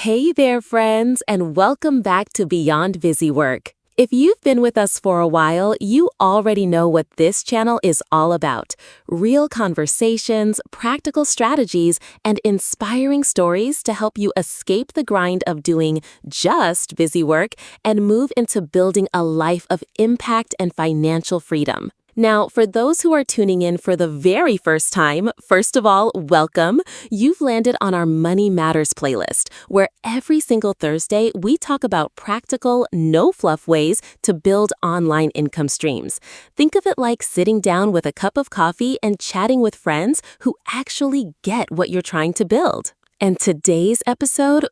Hey there, friends, and welcome back to Beyond Busy Work. If you've been with us for a while, you already know what this channel is all about. Real conversations, practical strategies, and inspiring stories to help you escape the grind of doing just busy work and move into building a life of impact and financial freedom. Now, for those who are tuning in for the very first time, first of all, welcome. You've landed on our Money Matters playlist, where every single Thursday we talk about practical, no-fluff ways to build online income streams. Think of it like sitting down with a cup of coffee and chatting with friends who actually get what you're trying to build. And today's episode,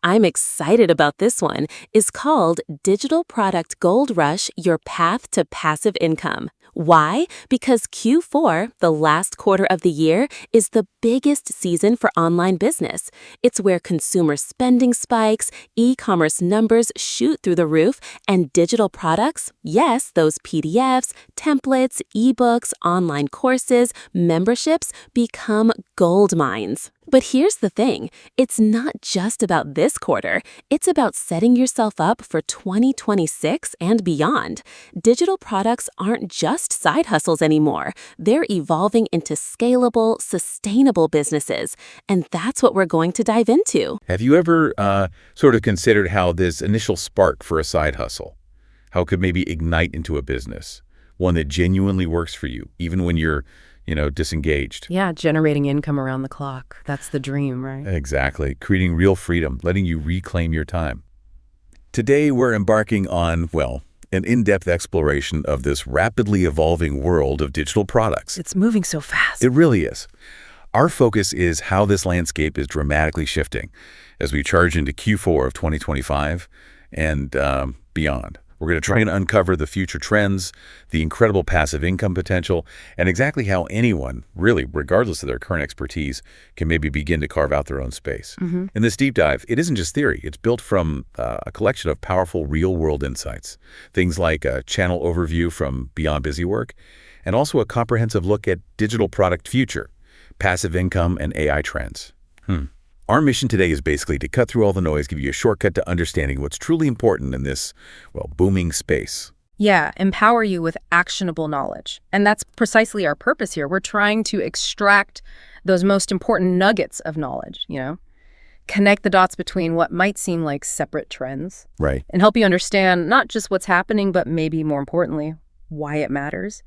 I'm excited about this one, is called Digital Product Gold Rush, Your Path to Passive Income. Why? Because Q4, the last quarter of the year, is the biggest season for online business. It's where consumer spending spikes, e-commerce numbers shoot through the roof, and digital products, yes, those PDFs, templates, ebooks, online courses, memberships, become gold mines. But here's the thing, it's not just about this quarter, it's about setting yourself up for 2026 and beyond. Digital products aren't just side hustles anymore, they're evolving into scalable, sustainable businesses, and that's what we're going to dive into. Have you ever sort of considered how this initial spark for a side hustle, how it could maybe ignite into a business, one that genuinely works for you, even when you're disengaged? Yeah, generating income around the clock. That's the dream, right? Exactly. Creating real freedom, letting you reclaim your time. Today, we're embarking on, an in-depth exploration of this rapidly evolving world of digital products. It's moving so fast. It really is. Our focus is how this landscape is dramatically shifting as we charge into Q4 of 2025 and beyond. We're going to try and uncover the future trends, the incredible passive income potential, and exactly how anyone, really, regardless of their current expertise, can maybe begin to carve out their own space. In this deep dive, it isn't just theory. It's built from a collection of powerful real-world insights, things like a channel overview from Beyond Busy Work, and also a comprehensive look at digital product future, passive income, and AI trends. Our mission today is basically to cut through all the noise, give you a shortcut to understanding what's truly important in this, booming space. Yeah, empower you with actionable knowledge. And that's precisely our purpose here. We're trying to extract those most important nuggets of knowledge, connect the dots between what might seem like separate trends. Right. And help you understand not just what's happening, but maybe more importantly, why it matters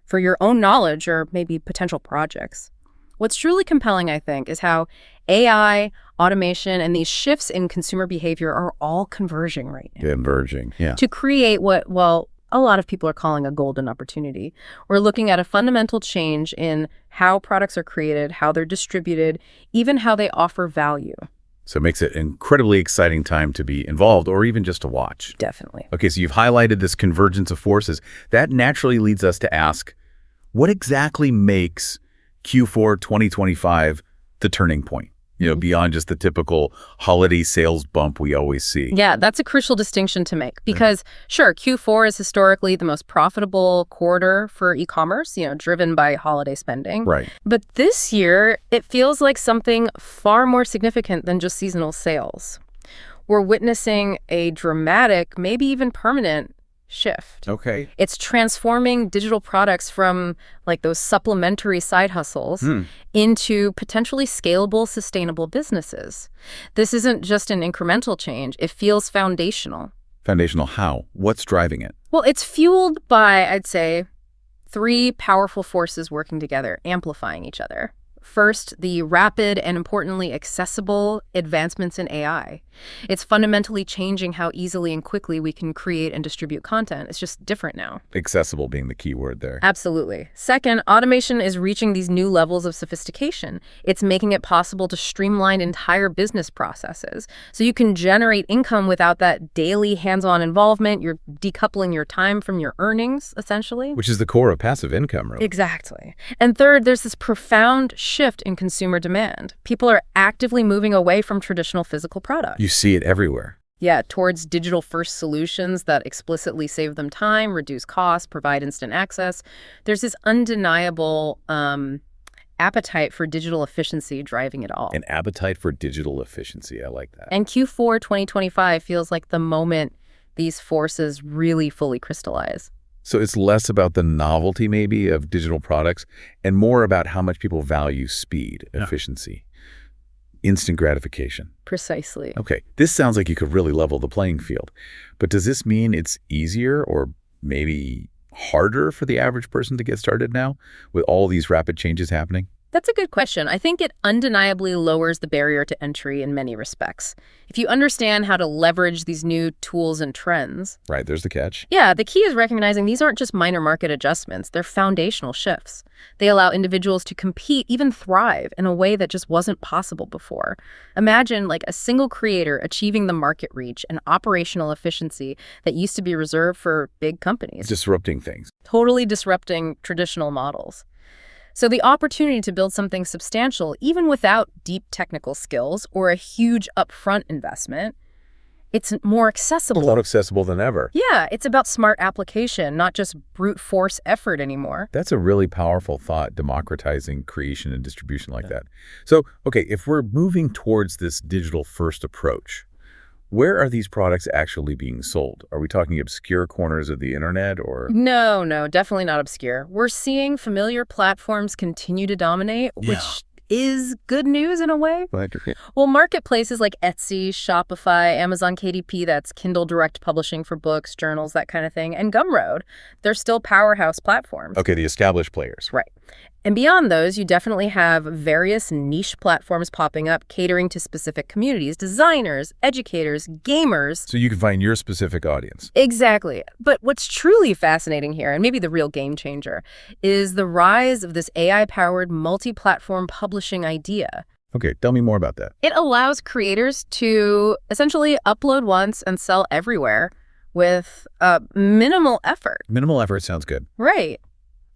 for your own knowledge or maybe potential projects. What's truly compelling, I think, is how AI, automation, and these shifts in consumer behavior are all converging right now. Converging, yeah. To create what, a lot of people are calling a golden opportunity. We're looking at a fundamental change in how products are created, how they're distributed, even how they offer value. So it makes it an incredibly exciting time to be involved or even just to watch. Definitely. Okay, so you've highlighted this convergence of forces. That naturally leads us to ask, what exactly makes Q4 2025 the turning point, beyond just the typical holiday sales bump we always see? Yeah, that's a crucial distinction to make because, sure, Q4 is historically the most profitable quarter for e-commerce, driven by holiday spending. Right. But this year, it feels like something far more significant than just seasonal sales. We're witnessing a dramatic, maybe even permanent shift. Okay. It's transforming digital products from those supplementary side hustles into potentially scalable, sustainable businesses. This isn't just an incremental change. It feels foundational. Foundational how? What's driving it? Well, it's fueled by, I'd say, three powerful forces working together, amplifying each other. First, the rapid and importantly accessible advancements in AI. It's fundamentally changing how easily and quickly we can create and distribute content. It's just different now. Accessible being the key word there. Absolutely. Second, automation is reaching these new levels of sophistication. It's making it possible to streamline entire business processes. So you can generate income without that daily hands-on involvement. You're decoupling your time from your earnings, essentially. Which is the core of passive income, really. Exactly. And third, there's this profound shift in consumer demand. People are actively moving away from traditional physical products. You see it everywhere. Yeah, towards digital-first solutions that explicitly save them time, reduce costs, provide instant access. There's this undeniable appetite for digital efficiency driving it all. An appetite for digital efficiency. I like that. And Q4 2025 feels like the moment these forces really fully crystallize. So it's less about the novelty maybe of digital products and more about how much people value speed, efficiency, instant gratification. Precisely. Okay, this sounds like you could really level the playing field. But does this mean it's easier or maybe harder for the average person to get started now with all these rapid changes happening? That's a good question. I think it undeniably lowers the barrier to entry in many respects. If you understand how to leverage these new tools and trends. Right, there's the catch. Yeah, the key is recognizing these aren't just minor market adjustments. They're foundational shifts. They allow individuals to compete, even thrive, in a way that just wasn't possible before. Imagine like a single creator achieving the market reach and operational efficiency that used to be reserved for big companies. Disrupting things. Totally disrupting traditional models. So the opportunity to build something substantial, even without deep technical skills or a huge upfront investment, it's more accessible. More accessible than ever. Yeah, it's about smart application, not just brute force effort anymore. That's a really powerful thought, democratizing creation and distribution like that. So, okay, if we're moving towards this digital first approach, where are these products actually being sold? Are we talking obscure corners of the internet or? No, definitely not obscure. We're seeing familiar platforms continue to dominate, which is good news in a way. Well, marketplaces like Etsy, Shopify, Amazon KDP, that's Kindle Direct Publishing for books, journals, that kind of thing, and Gumroad, they're still powerhouse platforms. Okay, the established players. Right. And beyond those, you definitely have various niche platforms popping up, catering to specific communities, designers, educators, gamers. So you can find your specific audience. Exactly. But what's truly fascinating here, and maybe the real game changer, is the rise of this AI-powered multi-platform publishing idea. Okay, tell me more about that. It allows creators to essentially upload once and sell everywhere with minimal effort. Minimal effort sounds good. Right.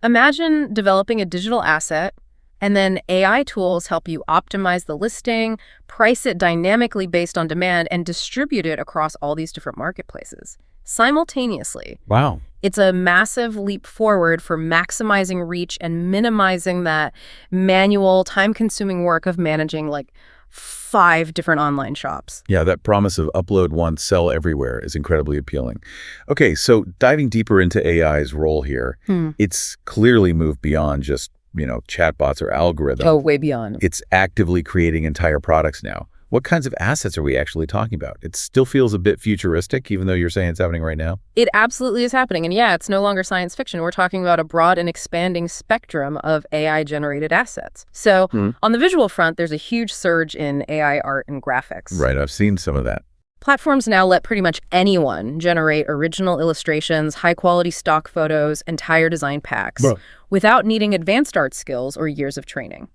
Imagine developing a digital asset, and then AI tools help you optimize the listing, price it dynamically based on demand, and distribute it across all these different marketplaces simultaneously. Wow. It's a massive leap forward for maximizing reach and minimizing that manual, time-consuming work of managing like 5 different online shops. Yeah, that promise of upload once, sell everywhere is incredibly appealing. Okay, so diving deeper into AI's role here, it's clearly moved beyond just, chatbots or algorithms. Oh, way beyond. It's actively creating entire products now. What kinds of assets are we actually talking about? It still feels a bit futuristic, even though you're saying it's happening right now. It absolutely is happening. And yeah, it's no longer science fiction. We're talking about a broad and expanding spectrum of AI-generated assets. So on the visual front, there's a huge surge in AI art and graphics. Right, I've seen some of that. Platforms now let pretty much anyone generate original illustrations, high-quality stock photos, entire design packs without needing advanced art skills or years of training.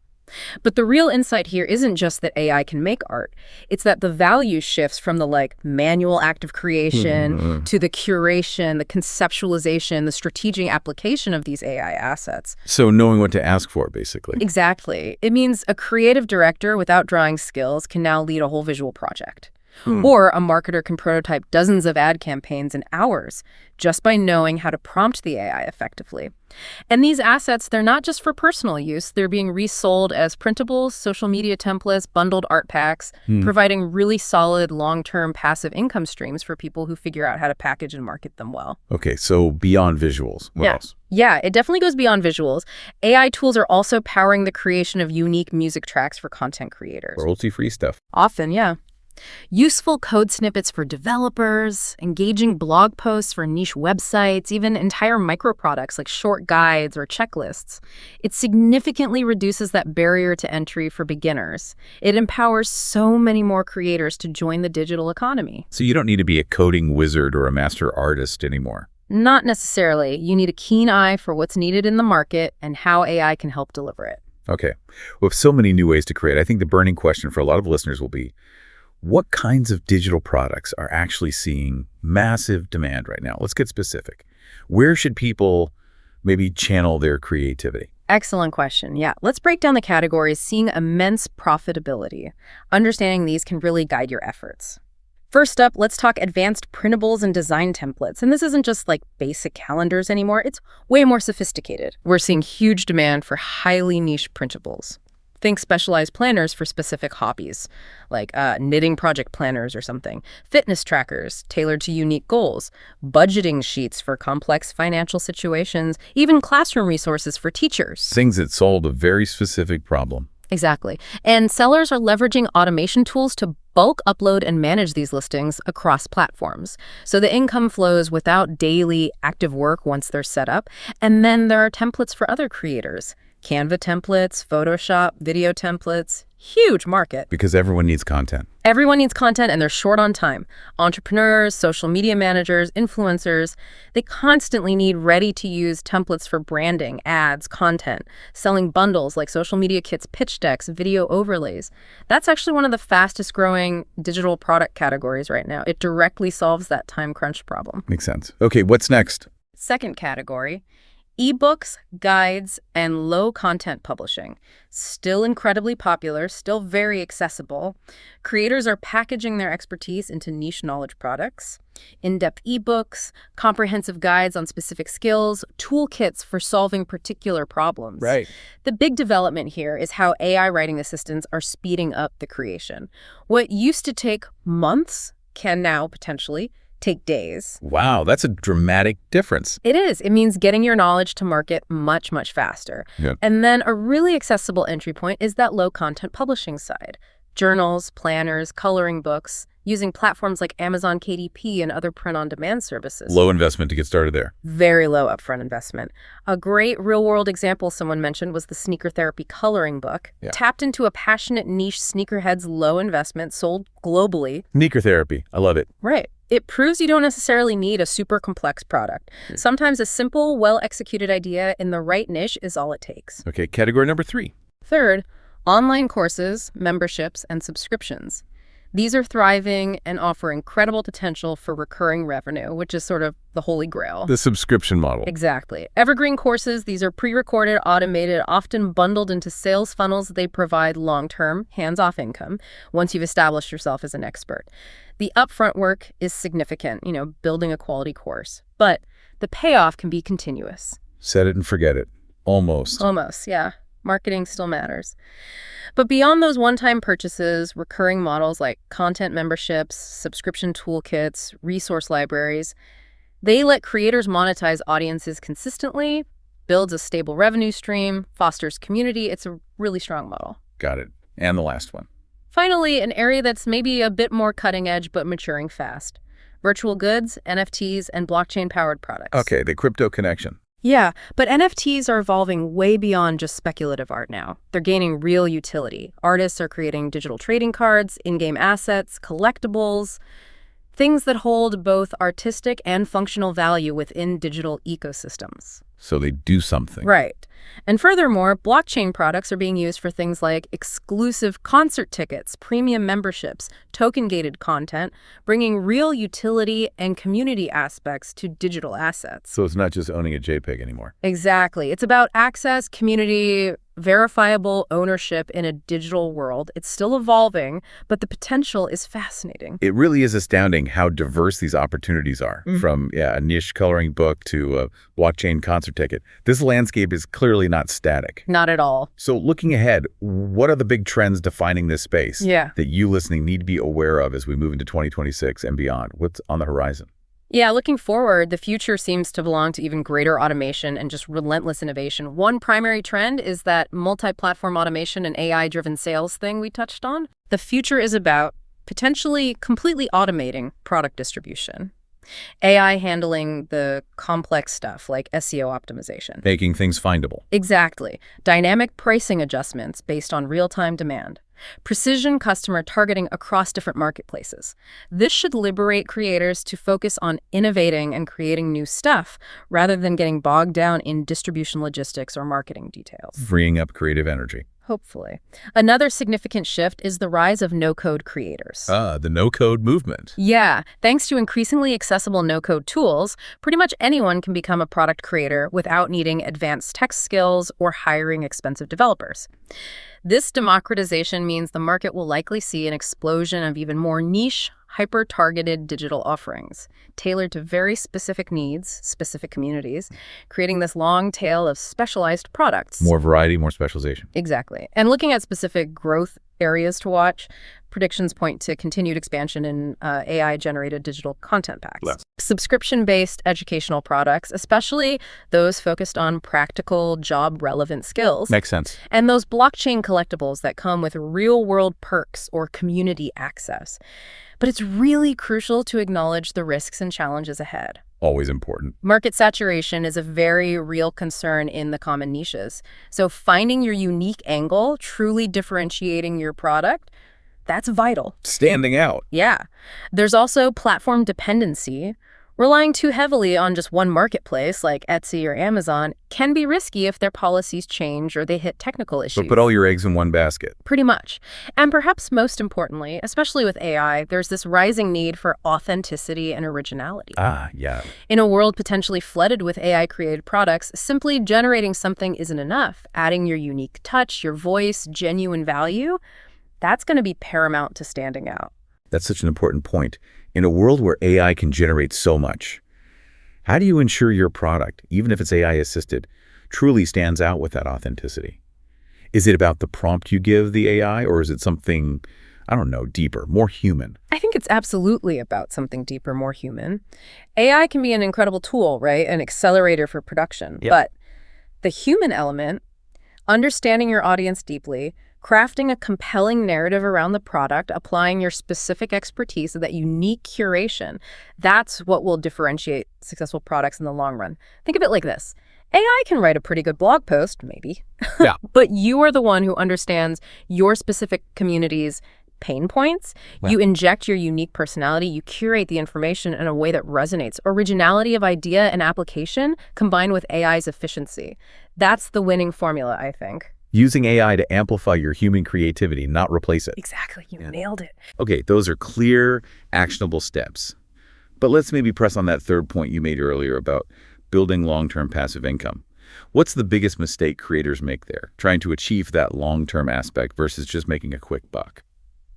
But the real insight here isn't just that AI can make art. It's that the value shifts from the manual act of creation to the curation, the conceptualization, the strategic application of these AI assets. So knowing what to ask for, basically. Exactly. It means a creative director without drawing skills can now lead a whole visual project. Or a marketer can prototype dozens of ad campaigns in hours just by knowing how to prompt the AI effectively. And these assets, they're not just for personal use. They're being resold as printables, social media templates, bundled art packs, providing really solid long-term passive income streams for people who figure out how to package and market them well. Okay, so beyond visuals, what else? Yeah, it definitely goes beyond visuals. AI tools are also powering the creation of unique music tracks for content creators. Royalty-free stuff. Often, yeah. Useful code snippets for developers, engaging blog posts for niche websites, even entire microproducts like short guides or checklists. It significantly reduces that barrier to entry for beginners. It empowers so many more creators to join the digital economy. So you don't need to be a coding wizard or a master artist anymore. Not necessarily. You need a keen eye for what's needed in the market and how AI can help deliver it. Okay. With so many new ways to create, I think the burning question for a lot of listeners will be, what kinds of digital products are actually seeing massive demand right now? Let's get specific. Where should people maybe channel their creativity? Excellent question. Yeah, let's break down the categories, seeing immense profitability. Understanding these can really guide your efforts. First up, let's talk advanced printables and design templates. And this isn't just like basic calendars anymore. It's way more sophisticated. We're seeing huge demand for highly niche printables. Think specialized planners for specific hobbies, like knitting project planners or something, fitness trackers tailored to unique goals, budgeting sheets for complex financial situations, even classroom resources for teachers. Things that solve a very specific problem. Exactly. And sellers are leveraging automation tools to bulk upload and manage these listings across platforms. So the income flows without daily active work once they're set up. And then there are templates for other creators. Canva templates, Photoshop, video templates, huge market. Because everyone needs content. Everyone needs content and they're short on time. Entrepreneurs, social media managers, influencers, they constantly need ready-to-use templates for branding, ads, content, selling bundles like social media kits, pitch decks, video overlays. That's actually one of the fastest growing digital product categories right now. It directly solves that time crunch problem. Makes sense. Okay, what's next? Second category, ebooks, guides, and low-content publishing. Still incredibly popular, still very accessible. Creators are packaging their expertise into niche knowledge products. In-depth ebooks, comprehensive guides on specific skills, toolkits for solving particular problems. Right. The big development here is how AI writing assistants are speeding up the creation. What used to take months can now potentially take days. Wow, that's a dramatic difference. It is. It means getting your knowledge to market much, much faster. Yeah. And then a really accessible entry point is that low-content publishing side. Journals, planners, coloring books, using platforms like Amazon KDP and other print-on-demand services. Low investment to get started there. Very low upfront investment. A great real-world example someone mentioned was the Sneaker Therapy coloring book. Yeah. Tapped into a passionate niche sneakerhead's low investment, sold globally. Sneaker therapy. I love it. Right. It proves you don't necessarily need a super complex product. Sometimes a simple, well-executed idea in the right niche is all it takes. Okay, category number 3. Third, online courses, memberships, and subscriptions. These are thriving and offer incredible potential for recurring revenue, which is sort of the holy grail. The subscription model. Exactly. Evergreen courses, these are pre-recorded, automated, often bundled into sales funnels. They provide long-term, hands-off income once you've established yourself as an expert. The upfront work is significant, building a quality course. But the payoff can be continuous. Set it and forget it. Almost. Almost, yeah. Marketing still matters. But beyond those one-time purchases, recurring models like content memberships, subscription toolkits, resource libraries, they let creators monetize audiences consistently, builds a stable revenue stream, fosters community. It's a really strong model. Got it. And the last one. Finally, an area that's maybe a bit more cutting edge but maturing fast. Virtual goods, NFTs, and blockchain-powered products. Okay, the crypto connection. Yeah, but NFTs are evolving way beyond just speculative art now. They're gaining real utility. Artists are creating digital trading cards, in-game assets, collectibles, things that hold both artistic and functional value within digital ecosystems. So they do something. Right. And furthermore, blockchain products are being used for things like exclusive concert tickets, premium memberships, token-gated content, bringing real utility and community aspects to digital assets. So it's not just owning a JPEG anymore. Exactly. It's about access, community, verifiable ownership in a digital world. It's still evolving, but the potential is fascinating. It really is astounding how diverse these opportunities are, from a niche coloring book to a blockchain concert ticket. This landscape is clearly not static. Not at all. So looking ahead, what are the big trends defining this space that you listening need to be aware of as we move into 2026 and beyond? What's on the horizon? Yeah, looking forward, the future seems to belong to even greater automation and just relentless innovation. One primary trend is that multi-platform automation and AI-driven sales thing we touched on. The future is about potentially completely automating product distribution. AI handling the complex stuff like SEO optimization. Making things findable. Exactly. Dynamic pricing adjustments based on real-time demand. Precision customer targeting across different marketplaces. This should liberate creators to focus on innovating and creating new stuff rather than getting bogged down in distribution logistics or marketing details. Freeing up creative energy. Hopefully. Another significant shift is the rise of no-code creators. The no-code movement. Yeah. Thanks to increasingly accessible no-code tools, pretty much anyone can become a product creator without needing advanced tech skills or hiring expensive developers. This democratization means the market will likely see an explosion of even more niche, hyper-targeted digital offerings, tailored to very specific needs, specific communities, creating this long tail of specialized products. More variety, more specialization. Exactly. And looking at specific growth areas to watch, predictions point to continued expansion in AI-generated digital content packs. Subscription-based educational products, especially those focused on practical, job-relevant skills. Makes sense. And those blockchain collectibles that come with real-world perks or community access. But it's really crucial to acknowledge the risks and challenges ahead. Always important. Market saturation is a very real concern in the common niches. So finding your unique angle, truly differentiating your product, that's vital. Standing out. Yeah. There's also platform dependency. Relying too heavily on just one marketplace, like Etsy or Amazon, can be risky if their policies change or they hit technical issues. So put all your eggs in one basket. Pretty much. And perhaps most importantly, especially with AI, there's this rising need for authenticity and originality. Yeah. In a world potentially flooded with AI-created products, simply generating something isn't enough. Adding your unique touch, your voice, genuine value, that's going to be paramount to standing out. That's such an important point. In a world where AI can generate so much, how do you ensure your product, even if it's AI-assisted, truly stands out with that authenticity? Is it about the prompt you give the AI, or is it something, I don't know, deeper, more human? I think it's absolutely about something deeper, more human. AI can be an incredible tool, right? An accelerator for production. Yep. But the human element, understanding your audience deeply, crafting a compelling narrative around the product, applying your specific expertise, that unique curation, that's what will differentiate successful products in the long run. Think of it like this. AI can write a pretty good blog post, maybe. Yeah. But you are the one who understands your specific community's pain points. Wow. You inject your unique personality. You curate the information in a way that resonates. Originality of idea and application combined with AI's efficiency. That's the winning formula, I think. Using AI to amplify your human creativity, not replace it. Exactly. You nailed it. Okay, those are clear, actionable steps. But let's maybe press on that third point you made earlier about building long-term passive income. What's the biggest mistake creators make there, trying to achieve that long-term aspect versus just making a quick buck?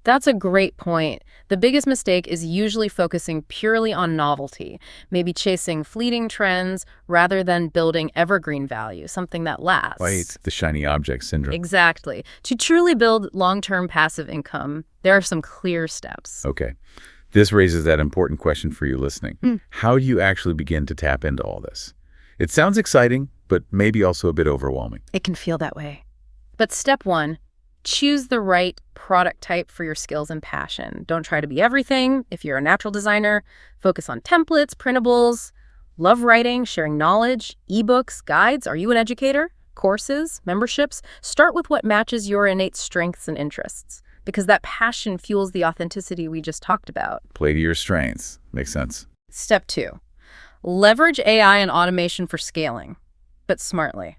That's a great point. The biggest mistake is usually focusing purely on novelty, maybe chasing fleeting trends rather than building evergreen value, something that lasts. Right, the shiny object syndrome. Exactly. To truly build long-term passive income, there are some clear steps. Okay. This raises that important question for you listening. How do you actually begin to tap into all this? It sounds exciting, but maybe also a bit overwhelming. It can feel that way. But step one, choose the right product type for your skills and passion. Don't try to be everything. If you're a natural designer, focus on templates, printables, love writing, sharing knowledge, ebooks, guides. Are you an educator? Courses, memberships? Start with what matches your innate strengths and interests, because that passion fuels the authenticity we just talked about. Play to your strengths. Makes sense. Step two, leverage AI and automation for scaling, but smartly.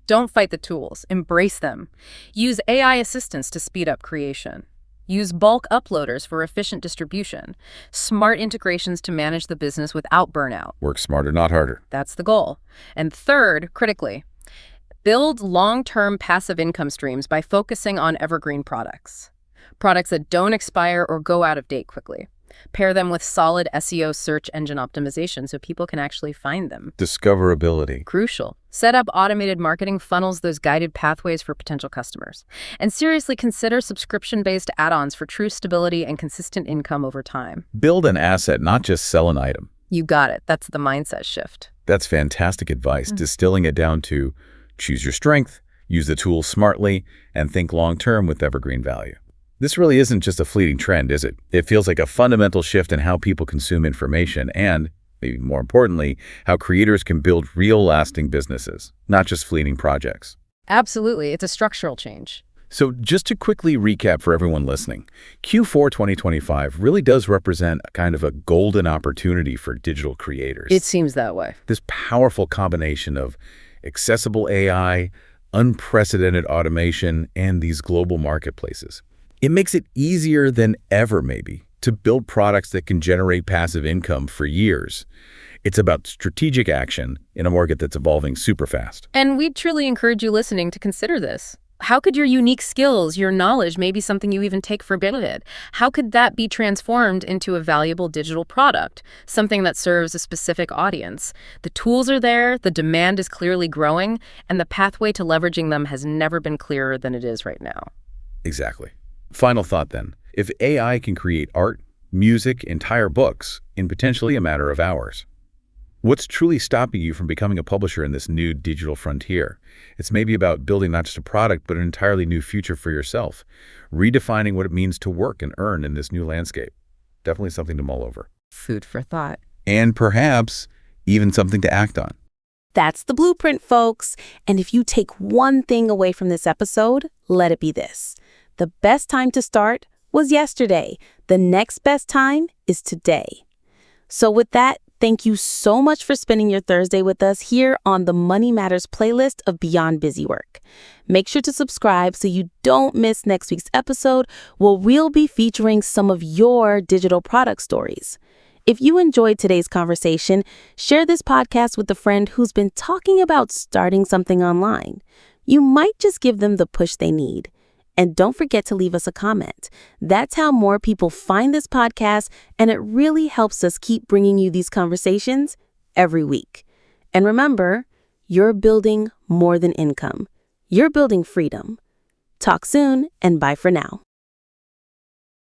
Don't fight the tools. Embrace them. Use AI assistants to speed up creation. Use bulk uploaders for efficient distribution. Smart integrations to manage the business without burnout. Work smarter, not harder. That's the goal. And third, critically, build long-term passive income streams by focusing on evergreen products. Products that don't expire or go out of date quickly. Pair them with solid SEO search engine optimization so people can actually find them. Discoverability. Crucial. Set up automated marketing funnels, those guided pathways for potential customers. And seriously consider subscription-based add-ons for true stability and consistent income over time. Build an asset, not just sell an item. You got it. That's the mindset shift. That's fantastic advice, distilling it down to choose your strength, use the tools smartly, and think long-term with evergreen value. This really isn't just a fleeting trend, is it? It feels like a fundamental shift in how people consume information and, maybe more importantly, how creators can build real lasting businesses, not just fleeting projects. Absolutely. It's a structural change. So just to quickly recap for everyone listening, Q4 2025 really does represent a kind of a golden opportunity for digital creators. It seems that way. This powerful combination of accessible AI, unprecedented automation, and these global marketplaces. It makes it easier than ever, maybe, to build products that can generate passive income for years. It's about strategic action in a market that's evolving super fast. And we truly encourage you listening to consider this. How could your unique skills, your knowledge, maybe something you even take for granted, how could that be transformed into a valuable digital product, something that serves a specific audience? The tools are there, the demand is clearly growing, and the pathway to leveraging them has never been clearer than it is right now. Exactly. Final thought then. If AI can create art, music, entire books in potentially a matter of hours, what's truly stopping you from becoming a publisher in this new digital frontier? It's maybe about building not just a product, but an entirely new future for yourself, redefining what it means to work and earn in this new landscape. Definitely something to mull over. Food for thought. And perhaps even something to act on. That's the blueprint, folks. And if you take one thing away from this episode, let it be this. The best time to start was yesterday. The next best time is today. So with that, thank you so much for spending your Thursday with us here on the Money Matters playlist of Beyond Busy Work. Make sure to subscribe so you don't miss next week's episode, where we'll be featuring some of your digital product stories. If you enjoyed today's conversation, share this podcast with a friend who's been talking about starting something online. You might just give them the push they need. And don't forget to leave us a comment. That's how more people find this podcast, and it really helps us keep bringing you these conversations every week. And remember, you're building more than income. You're building freedom. Talk soon, and bye for now.